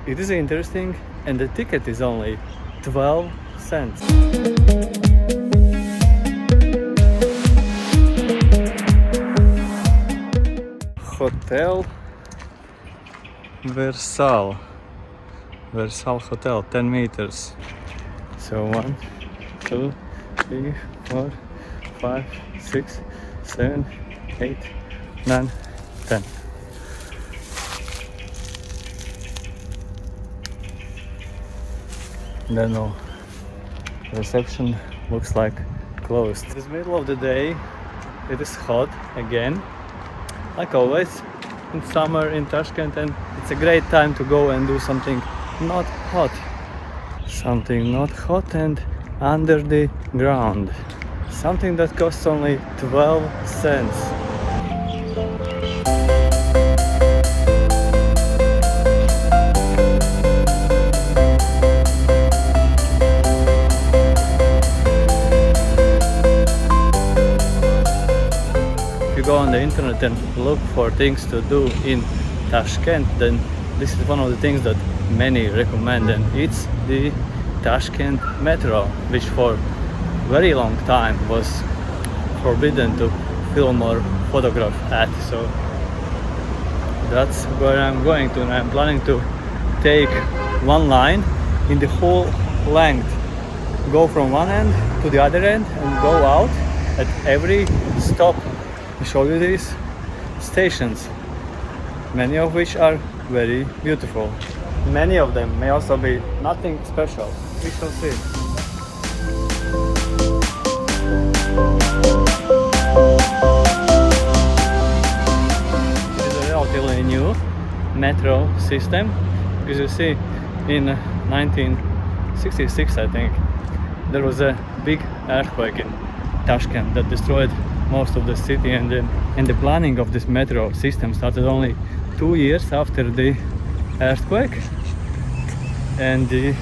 It is interesting, and the ticket is only 12 cents. Hotel Versailles Hotel, 10 meters. So 1, 2, 3, 4, 5, 6, 7, 8, 9, 10. Then the reception looks like closed. It is middle of the day. It is hot again, like always in summer in Tashkent, and it's a great time to go and do something not hot. Something not hot and under the ground. Something that costs only 12 cents. If you go on the internet and look for things to do in Tashkent, then this is one of the things that many recommend, and it's the Tashkent metro, which for very long time was forbidden to film or photograph at. So that's where I'm going to, and I'm planning to take one line in the whole length, go from one end to the other end and go out at every stop. I show you these stations, many of which are very beautiful. Many of them may also be nothing special. We shall see. It is a relatively new metro system, because you see in 1966, I think, there was a big earthquake in Tashkent that destroyed most of the city, and the planning of this metro system started only 2 years after the earthquake, and the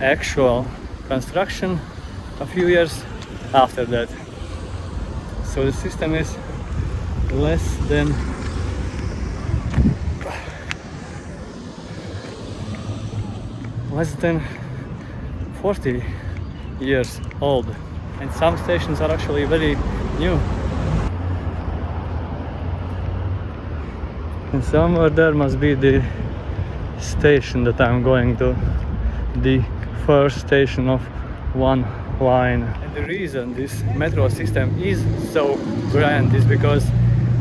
actual construction a few years after that. So the system is less than less than 40 years old, and some stations are actually very new. And somewhere there must be the station that I'm going to, the first station of one line. And the reason this metro system is so grand is because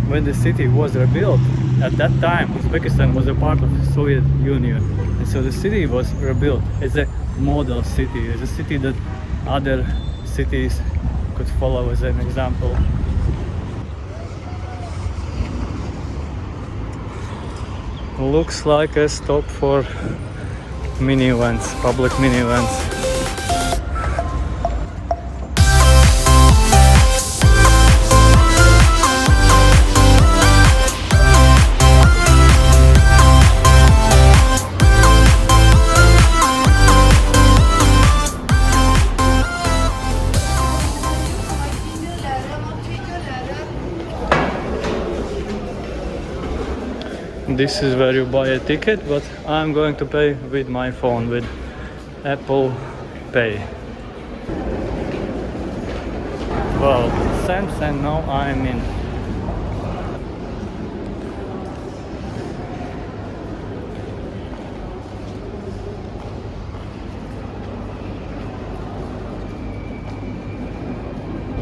when the city was rebuilt, at that time Uzbekistan was a part of the Soviet Union, and so the city was rebuilt as a model city, as a city that other cities could follow as an example. Looks like a stop for mini events, public mini events. This is where you buy a ticket, but I'm going to pay with my phone, with Apple Pay. Well, cents, and now I'm in.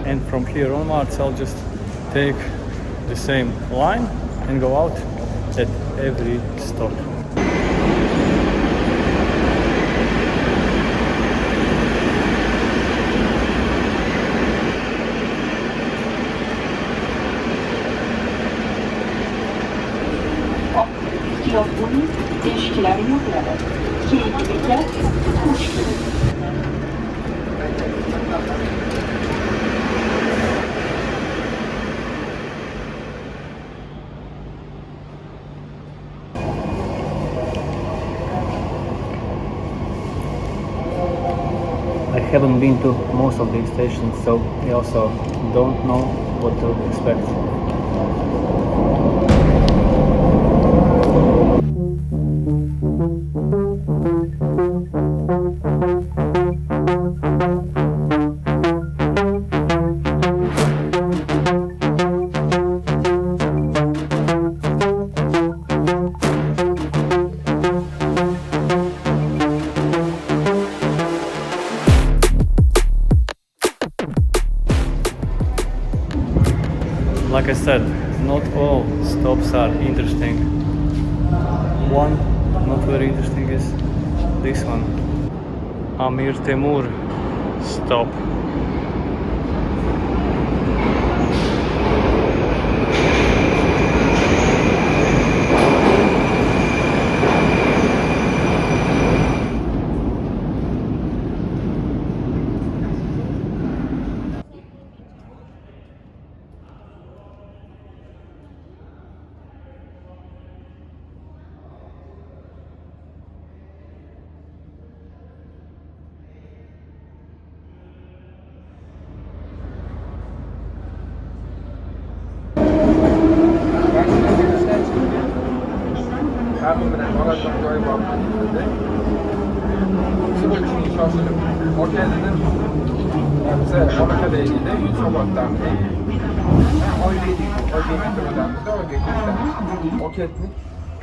And from here onwards I'll just take the same line and go out at every stop. Kierowcami zjeźdźcielami na prawo. Kierownica puszki. I haven't been to most of these stations, so I also don't know what to expect. I said, not all stops are interesting. One not very interesting is this one, Amir Temur stop. Abim bilan orasidan joy borib dedi. Shu uchun shoshilib aka dedim. Biza olakada edikda 100 soatdan. Oylik metrodan, oylik ketamiz. Oketni,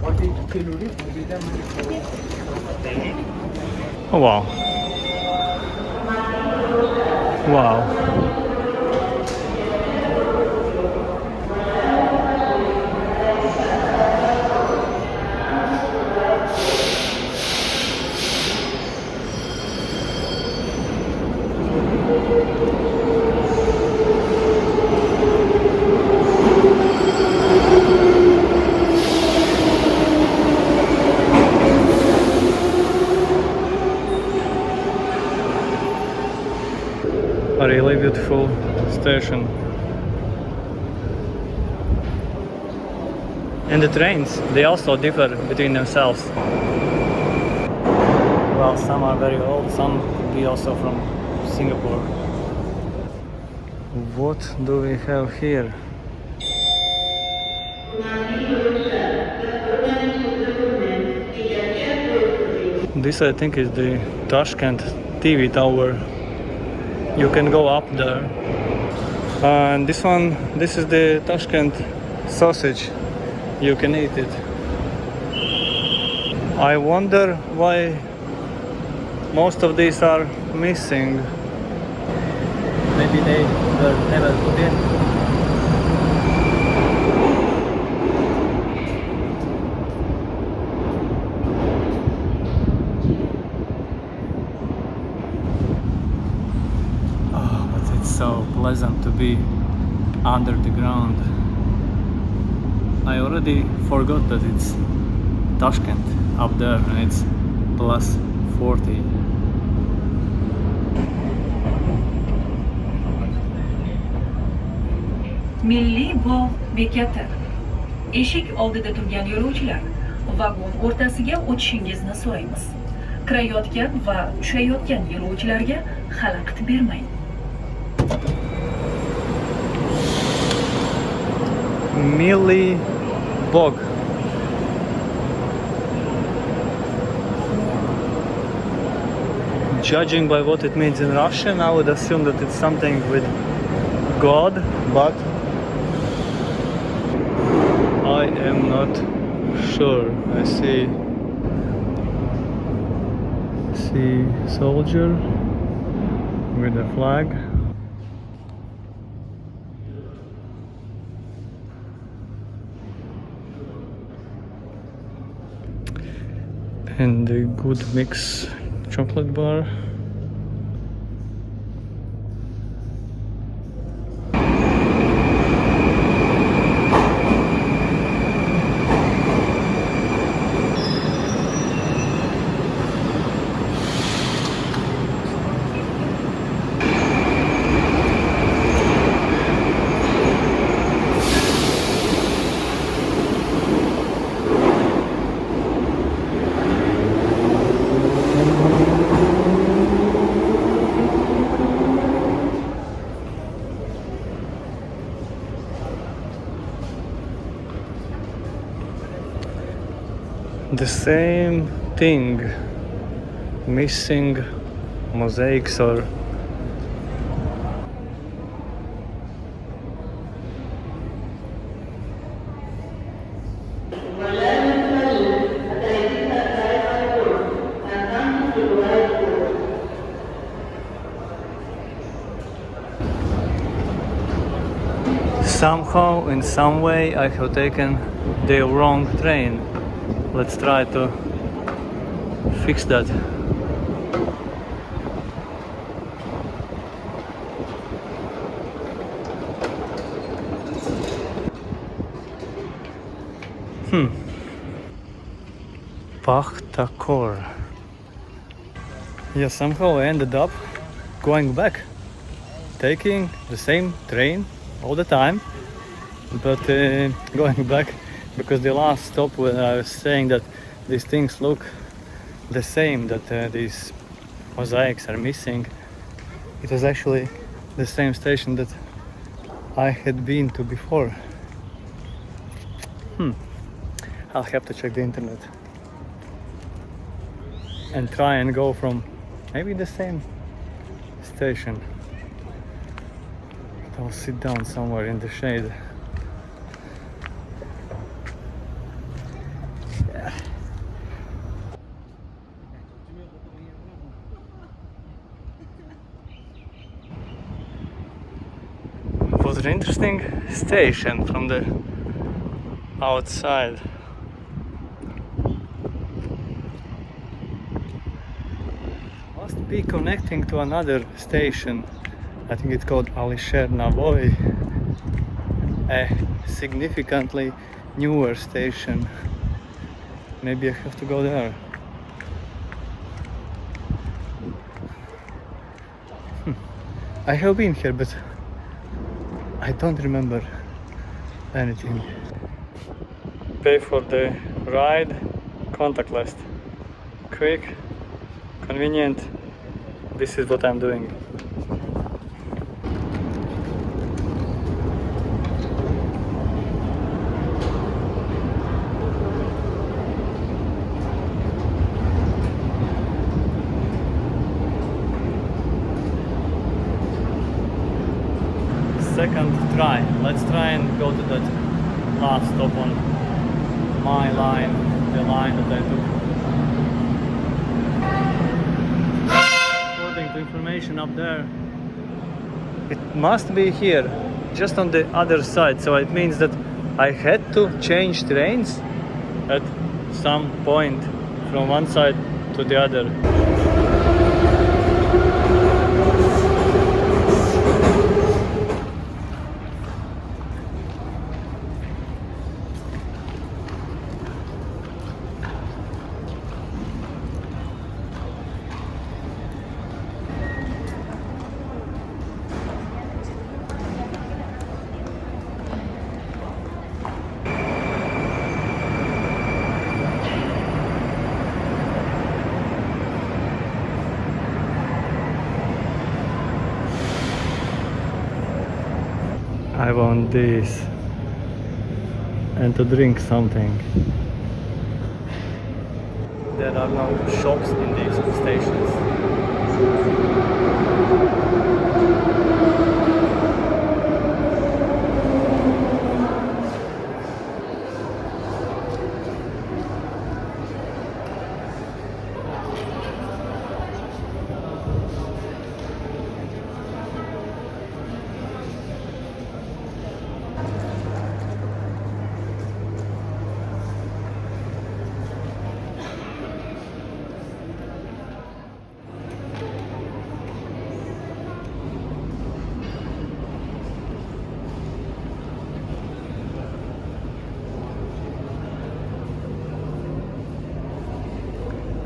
oylik keluvdik, bizdan Oh wow. Wow. A really beautiful station. And the trains, they also differ between themselves. Well, some are very old, some could be also from Singapore. What do we have here? This I think is the Tashkent TV tower. You can go up there. And this one, this is the Tashkent sausage. You can eat it. I wonder why most of these are missing. Maybe they were never put in. Oh, but it's so pleasant to be under the ground. I already forgot that it's Tashkent up there and it's plus 40. Milliy bog' bekati. Eshik oldida turgan yo'lovchilar, vagon o'rtasiga o'tishingizni so'raymiz. Kirayotgan va tushayotgan yo'lovchilarga xalaqit bermang. Milliy bog. Judging by what it means in Russian, I would assume that it's something with God, but I am not sure. I see soldier with a flag. And a good mix chocolate bar. The same thing, missing mosaics or Somehow, in some way, I have taken the wrong train. Let's try to fix that. Pachtakor. Yeah, somehow I ended up going back, taking the same train all the time, but going back because the last stop when I was saying that these things look the same, that these mosaics are missing, it was actually the same station that I had been to before. I'll have to check the internet and try and go from maybe the same station. I'll sit down somewhere in the shade. Yeah. It was an interesting station from the outside. Must be connecting to another station. I think it's called Alisher Navoy, a significantly newer station. Maybe I have to go there. I have been here, but I don't remember anything. Pay for the ride contactless. Quick, convenient. This is what I'm doing. Second try. Let's try and go to that last stop on my line, the line that I took. According to information up there, it must be here, just on the other side. So it means that I had to change trains at some point from one side to the other. I want this and to drink something. There are no shops in these stations.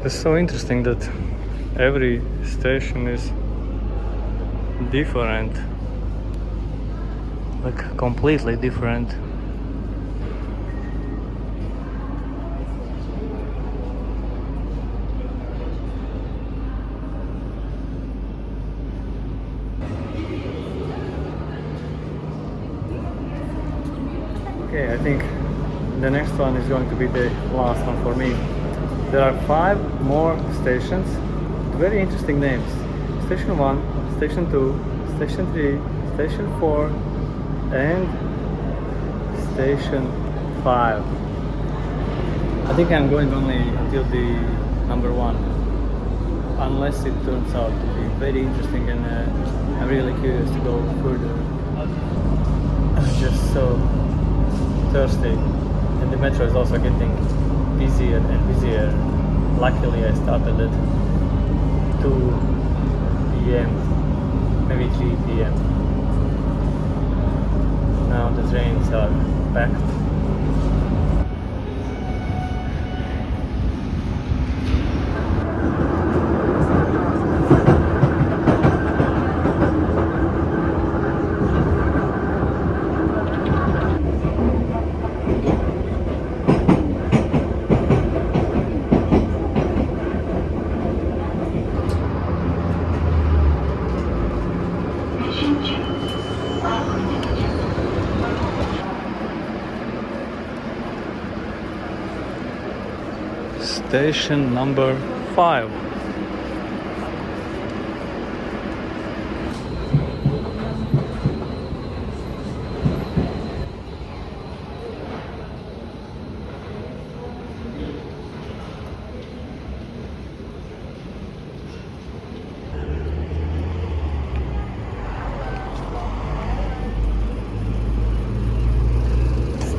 It's so interesting that every station is different, like completely different. Okay, I think the next one is going to be the last one for me. There are 5 more stations, very interesting names. Station 1, Station 2, Station 3, Station 4 and Station 5. I think I'm going only until the number 1, unless it turns out to be very interesting and I'm really curious to go further. just so thirsty, and the metro is also getting busier and busier. Luckily I started at 2 p.m. maybe 3 p.m. Now the trains are packed. Station number 5.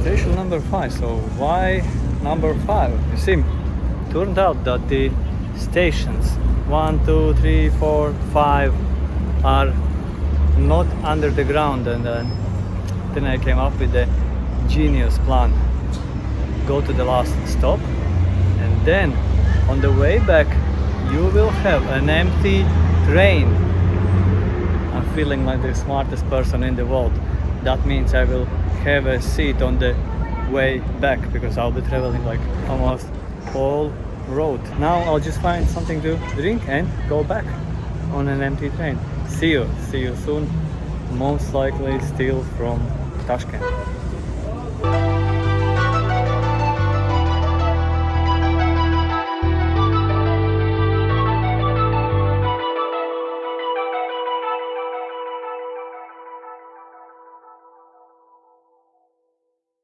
Station number 5. So why number 5? You see, turned out that the stations 1, 2, 3, 4, 5 are not under the ground, and then I came up with a genius plan. Go to the last stop, and then on the way back you will have an empty train. I'm feeling like the smartest person in the world. That means I will have a seat on the way back, because I'll be traveling like almost whole road. Now I'll just find something to drink and go back on an empty train. See you soon, most likely still from Tashkent.